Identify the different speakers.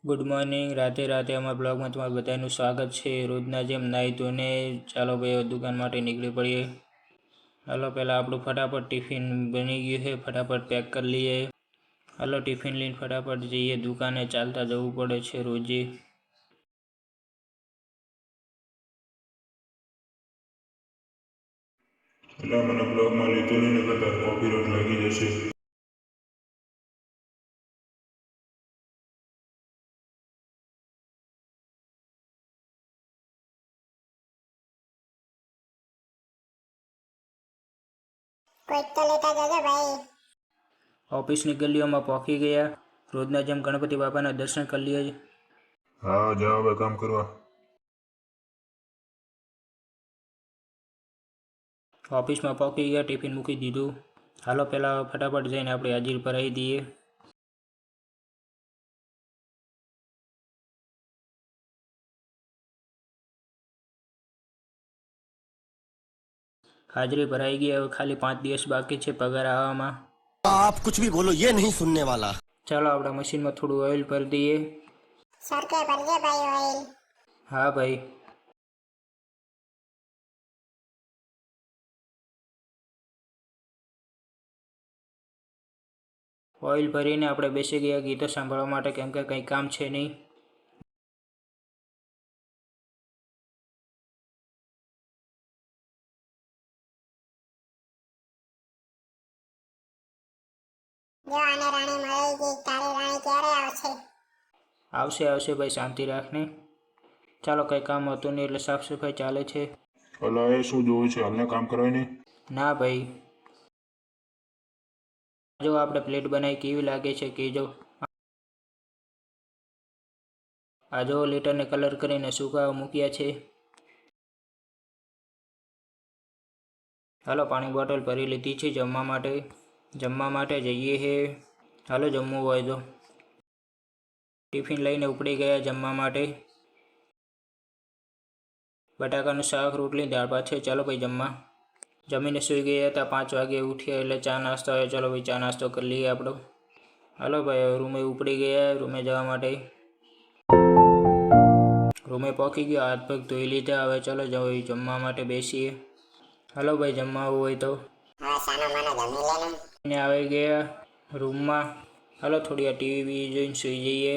Speaker 1: Good morning, રાતે રાતે અમારા બ્લોગમાં તમારું બધાનું સ્વાગત છે। રોજના જેમ નાહી ધોઈને ચાલો ભાઈ દુકાન માટે નીકળી પડીએ। હાલો પહેલાં આપણું ફટાફટ ટિફિન બની ગયું છે, ફટાફટ પેક કરી લઈએ। હાલો ટિફિન લઈને ફટાફટ જઈએ દુકાને, ચાલતા જવું પડે છે રોજે।
Speaker 2: એટલે મને બ્લોગમાં લીધો નહીં કરતા કોપીરાઇટ લાગી જશે।
Speaker 3: कोई तो लेता जाજો भाई।
Speaker 1: ઓફિસની ગલીઓમાં પહોંચી ગયા। રોજના જેમ ગણપતિ બાપાના દર્શન કરી લઈએ।
Speaker 2: હા જાઓ હવે કામ કરવા।
Speaker 1: ઓફિસમાં પહોંચી ગયા, ટિફિન મૂકી દીધું। હાલો પહેલાં ફટાફટ જઈને આપણે હાજરી ભરાવી દઈએ। हाजरी भराई गई। अब खाली 5 दिवस बाकी है पगार आवामां।
Speaker 4: आप कुछ भी बोलो ये नहीं सुनने वाला।
Speaker 1: चलो अपना मशीन में थोड़ा ऑयल भर दिए।
Speaker 3: सरके भर गया भाई ऑयल।
Speaker 1: हाँ भाई ऑयल भरीने આપણે બેસી ગયા ગીતો સાંભળવા માટે, કેમ કે કંઈ કામ છે નહીં।
Speaker 3: जो आने रानी મળેગી, તારી રાણી ક્યારે આવશે?
Speaker 1: આવશે આવશે ભાઈ, શાંતિ રાખને। ચાલો કંઈ કામ હતું નહીં એટલે સાફ સફાઈ ચાલે છે।
Speaker 2: અલા એ શું જોવે છે? હાલને કામ કરાય ને।
Speaker 1: ના ભાઈ, જો આપણે પ્લેટ બનાવી કેવી લાગે છે કહેજો। આ જો લેટરને કલર કરીને સુકાવા મૂક્યા છે। હાલો પાણી બોટલ ભરી લીધી છે જમવા માટે જઈએ છે। હાલો જમવું હોય તો ટિફિન લઈને ઉપડી ગયા જમવા માટે। બટાકાનું શાક, રોટલી, દાળ ભાત છે। ચાલો ભાઈ જમવા। જમીને સૂઈ ગયા હતા, 5 વાગે ઉઠ્યા એટલે ચા નાસ્તો આવ્યો। ચાલો ભાઈ ચા નાસ્તો કરી લઈએ આપણો। હાલો ભાઈ રૂમે ઉપડી ગયા, રૂમે જવા માટે। રૂમે પહોંચી ગયો, હાથ પગ ધોઈ લીધા। હવે ચાલો જમવા માટે બેસીએ। હાલો ભાઈ જમવા આવવું હોય તો
Speaker 3: હવે સાનો માનો જમી લે ને।
Speaker 1: આવી ગયા રૂમમાં। હાલો થોડી વાર ટીવી જોઈને સૂઈ જઈએ।